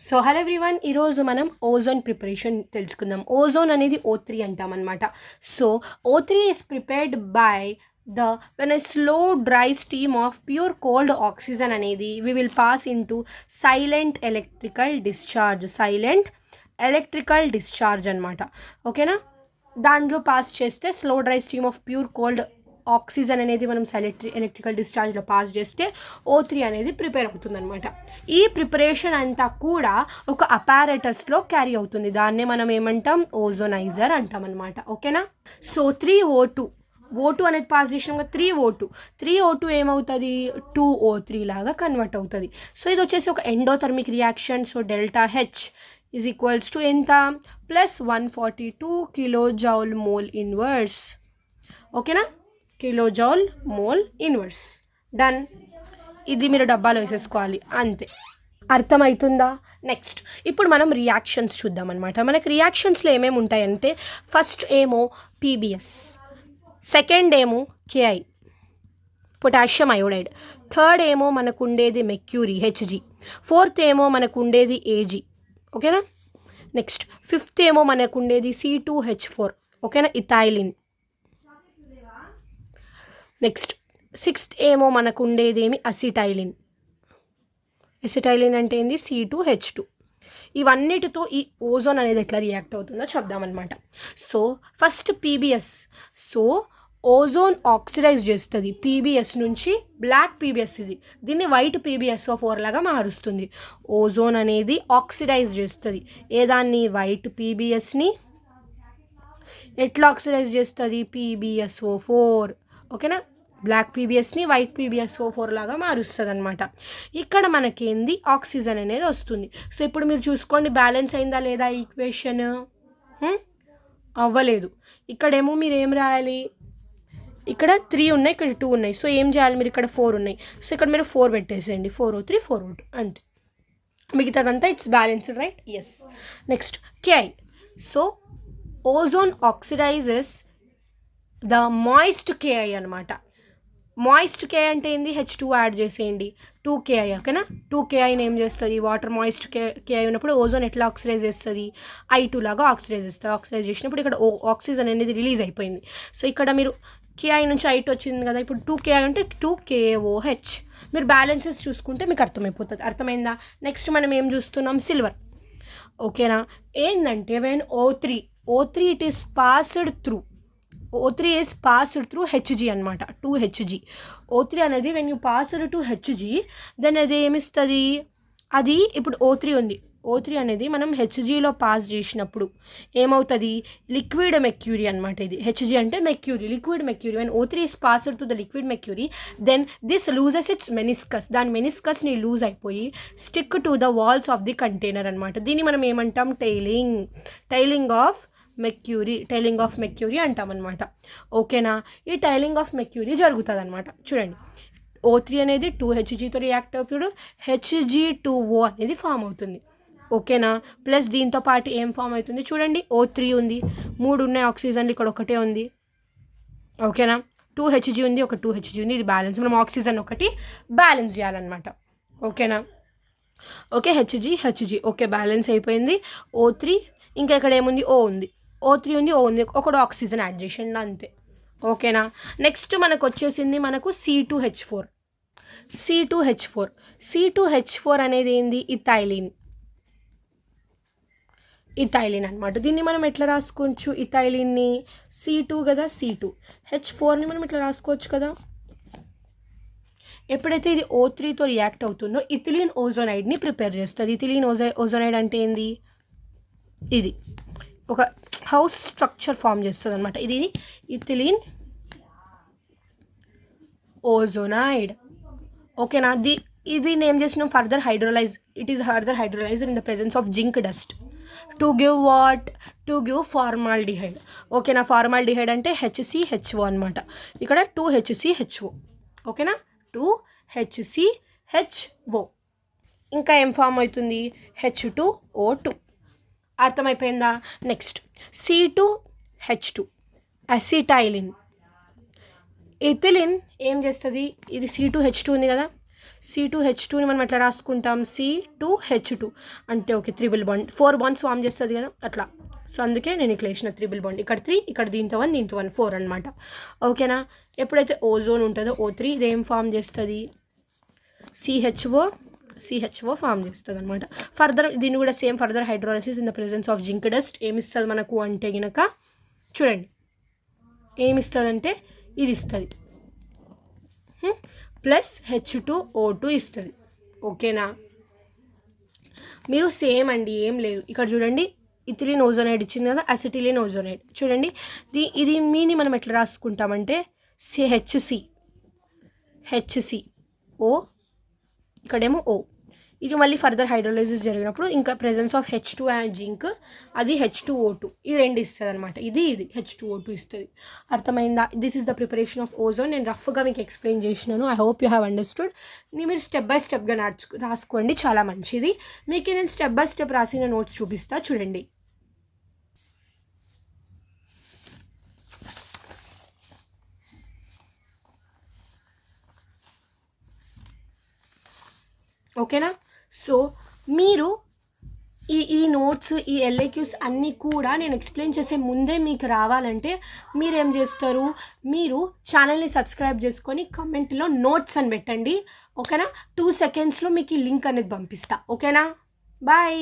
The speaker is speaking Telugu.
సో హలో ఎవ్రీవన్, ఈరోజు మనం ఓజోన్ ప్రిపరేషన్ తెలుసుకుందాం. ఓజోన్ అనేది O3 అంటాం అనమాట. So O3 is prepared by the when a slow dry stream of pure cold oxygen అనేది we will pass into silent electrical discharge అనమాట. ఓకేనా, దాంట్లో పాస్ చేస్తే slow dry stream of pure cold oxygen అనేది మనం ఎలక్ట్రికల్ డిశ్చార్జ్లో పాస్ చేస్తే O3 అనేది ప్రిపేర్ అవుతుంది అనమాట. ఈ ప్రిపరేషన్ అంతా కూడా ఒక అపారటస్లో క్యారీ అవుతుంది. దాన్నే మనం ఏమంటాం, ఓజోనైజర్ అంటాం అనమాట. ఓకేనా, సో 3O2 అనేది పాస్ చేసినాక 3O2 ఏమవుతుంది, 2O3 లాగా కన్వర్ట్ అవుతుంది. సో ఇది వచ్చేసి ఒక endothermic reaction. So delta H is equals to ఎంత, ప్లస్ 142 కిలోజౌల్ మోల్ ఇన్వర్స్. ఓకేనా, కిలోజౌల్ మోల్ ఇన్వర్స్. డన్. ఇది మీరు డబ్బాలో వేసేసుకోవాలి, అంతే. అర్థమవుతుందా? నెక్స్ట్ ఇప్పుడు మనం రియాక్షన్స్ చూద్దాం అనమాట. మనకి రియాక్షన్స్లో ఏమేమి ఉంటాయంటే, ఫస్ట్ ఏమో PBS, సెకండ్ ఏమో KI పొటాషియం అయోడైడ్, థర్డ్ ఏమో మనకు ఉండేది మెర్క్యూరీ HG, ఫోర్త్ ఏమో మనకు ఉండేది AG. ఓకేనా, నెక్స్ట్ ఫిఫ్త్ ఏమో మనకు ఉండేది C2H4. ఓకేనా, ఇథైలిన్. నెక్స్ట్ సిక్స్త్ ఏమో మనకు ఉండేదేమి అసిటైలిన్ అంటే ఏంది, C2H2. ఇవన్నిటితో ఈ ఓజోన్ అనేది ఎట్లా రియాక్ట్ అవుతుందో చెప్దామన్నమాట. So first PBS. So ozone oxidise చేస్తుంది PBS నుంచి బ్లాక్ PBS, దీన్ని వైట్ PbSO4 లాగా మారుస్తుంది. ఓజోన్ అనేది ఆక్సిడైజ్ చేస్తుంది ఏదాన్ని, వైట్ PBSని. ఎట్లా ఆక్సిడైజ్ చేస్తుంది, PbSO4. ఓకేనా, బ్లాక్ PBSని వైట్ PbSO4 లాగా మారుస్తుంది అనమాట. ఇక్కడ మనకేంది, ఆక్సిజన్ అనేది వస్తుంది. సో ఇప్పుడు మీరు చూసుకోండి, బ్యాలెన్స్ అయిందా లేదా ఈక్వేషన్? అవ్వలేదు. ఇక్కడేమో మీరు ఏం రాయాలి, ఇక్కడ 3 ఉన్నాయి, ఇక్కడ 2 ఉన్నాయి. సో ఏం చేయాలి మీరు, ఇక్కడ 4 ఉన్నాయి. సో ఇక్కడ మీరు 4 పెట్టేసేయండి, 4O3 4O2 అంతే. మిగతాదంతా it's balanced, right? Yes. Next KI. So ozone oxidizes the moist KI అనమాట. మాయిస్ట్ KI అంటే ఏంది, H2 యాడ్ చేసేయండి, 2KI. ఓకేనా, 2KIని ఏం చేస్తుంది, వాటర్ మాయిస్ట్ KI ఉన్నప్పుడు ఓజోన్ ఎట్లా ఆక్సిడైజ్ చేస్తుంది, I2 లాగా ఆక్సిడైజ్ చేస్తుంది. ఆక్సిడైజ్ చేసినప్పుడు ఇక్కడ ఆక్సిజన్ అనేది రిలీజ్ అయిపోయింది. సో ఇక్కడ మీరు KI నుంచి I2 వచ్చింది కదా, ఇప్పుడు 2KI అంటే 2KOH. మీరు బ్యాలెన్సెస్ చూసుకుంటే మీకు అర్థమైపోతుంది. అర్థమైందా? నెక్స్ట్ మనం ఏం చూస్తున్నాం, సిల్వర్. ఓకేనా, ఏంటంటే when O3 it is passed through, O3 is passed through Hg అనమాట, 2Hg. O3 అనేది when you passed to Hg, then అది ఏమిస్తుంది, అది ఇప్పుడు O3 ఉంది. O3 అనేది మనం Hgలో పాస్ చేసినప్పుడు ఏమవుతుంది, లిక్విడ్ మెర్క్యూరీ అనమాట. ఇది Hg అంటే mercury, liquid mercury. When O3 is passed to the liquid mercury, then this loses its meniscus. దాని మెనిస్కస్ని లూజ్ అయిపోయి stick to the walls of the container అనమాట. దీన్ని మనం ఏమంటాం, టైలింగ్ ఆఫ్ మెర్క్యూరీ అంటామన్నమాట. ఓకేనా, ఈ టైలింగ్ ఆఫ్ మెర్క్యూరీ జరుగుతుంది అనమాట. చూడండి, O3 అనేది 2Hgతో రియాక్ట్ అవుతుంది, Hg2O అనేది ఫామ్ అవుతుంది. ఓకేనా, ప్లస్ దీంతో పాటు ఏం ఫామ్ అవుతుంది చూడండి, O3 ఉంది, 3 ఉన్నాయి ఆక్సిజన్లు, ఇక్కడ ఒకటే ఉంది. ఓకేనా, 2Hg ఉంది, ఒక 2Hg ఉంది, ఇది బ్యాలెన్స్. మనం ఆక్సిజన్ ఒకటి బ్యాలెన్స్ చేయాలన్నమాట. ఓకేనా, ఓకే, Hg ఓకే, బ్యాలెన్స్ అయిపోయింది. O3, ఇంకా ఇక్కడ ఏముంది, O ఉంది, O3 ఉంది, O ఉంది, ఒకటి ఆక్సిజన్ యాడ్ చేసిండు, అంతే. ఓకేనా, నెక్స్ట్ మనకు వచ్చేసింది మనకు C2H4 అనేది ఏంది, ఇథైలిన్ అనమాట. దీన్ని మనం ఎట్లా రాసుకోవచ్చు, ఇథైలిన్ని C2 కదా, H4ని మనం ఇట్లా రాసుకోవచ్చు కదా. ఎప్పుడైతే ఇది O3తో రియాక్ట్ అవుతుందో ఇథిలీన్ ఓజోనైడ్ని ప్రిపేర్ చేస్తుంది. ఇథిలీన్ ఓజోనైడ్ అంటే ఏంది, ఇది ఒక హౌస్ స్ట్రక్చర్ ఫామ్ చేస్తుంది అనమాట. ఇది ఇథిలీన్ ఓజోనైడ్. ఓకేనా, ఇది నేమ్ చేసినాం further hydrolyse. It is further hydrolysed in the presence of zinc dust to give formaldehyde. ఓకేనా, ఫార్మాల్డిహైడ్ అంటే HCHO అనమాట. ఇక్కడ 2HCHO. ఓకేనా, 2HCHO. ఇంకా ఏం ఫామ్ అవుతుంది, H2O2. అర్థమైపోయిందా? Next C2H2 అసిటైలిన్. ఇథిలిన్ ఏం చేస్తుంది, ఇది C2H2 ఉంది కదా, C2H2ని మనం ఎట్లా రాసుకుంటాం, C2H2 అంటే okay triple bond 4 bonds form చేస్తుంది కదా అట్లా. సో అందుకే నేను ఇట్లా వేసిన ట్రిపుల్ బాండ్, ఇక్కడ 3, ఇక్కడ దీంతో 1, దీంతో 1, 4 అనమాట. ఓకేనా. ఎప్పుడైతే ఓజోన్ ఉంటుందో O3 ఇదేం ఫామ్ చేస్తుంది, CHO ఫామ్ చేస్తుంది అనమాట. ఫర్దర్ దీన్ని కూడా same further hydrolysis in the presence of zinc dust ఏమిస్తుంది మనకు అంటే గినక చూడండి ఏమిస్తుందంటే ఇది ఇస్తుంది ప్లస్ H2O2 ఇస్తుంది. ఓకేనా. మీరు సేమ్ అండి, ఏం లేదు. ఇక్కడ చూడండి ఇథిలిన్ ఓజోనైడ్ ఇచ్చింది కదా, అసిటిలిన్ ఓజోనైడ్ చూడండి. ఇది మీని మనం ఎట్లా రాసుకుంటామంటే HCO ఇక్కడేమో O. ఇది మళ్ళీ ఫర్దర్ హైడ్రోలైసిస్ జరిగినప్పుడు ఇంకా presence of H2 and zinc అది H2O2 ఈ రెండు ఇస్తుంది అనమాట. ఇది H2O2 ఇస్తుంది. అర్థమైందా. This is the preparation of ozone. నేను రఫ్గా మీకు ఎక్స్ప్లెయిన్ చేసినాను. I hope you have understood. మీరు స్టెప్ బై స్టెప్గా రాసుకోండి, చాలా మంచిది. మీకు నేను స్టెప్ బై స్టెప్ రాసిన నోట్స్ చూపిస్తా చూడండి. ఓకేనా. సో మీరు ఈ నోట్స్ ఈ LAQs అన్నీ కూడా నేను ఎక్స్ప్లెయిన్ చేసే ముందే మీకు రావాలంటే మీరేం చేస్తారు, మీరు ఛానల్ని సబ్స్క్రైబ్ చేసుకొని కమెంట్లో నోట్స్ అని పెట్టండి. ఓకేనా. 2 సెకండ్స్లో మీకు ఈ లింక్ అనేది పంపిస్తా. ఓకేనా. బాయ్.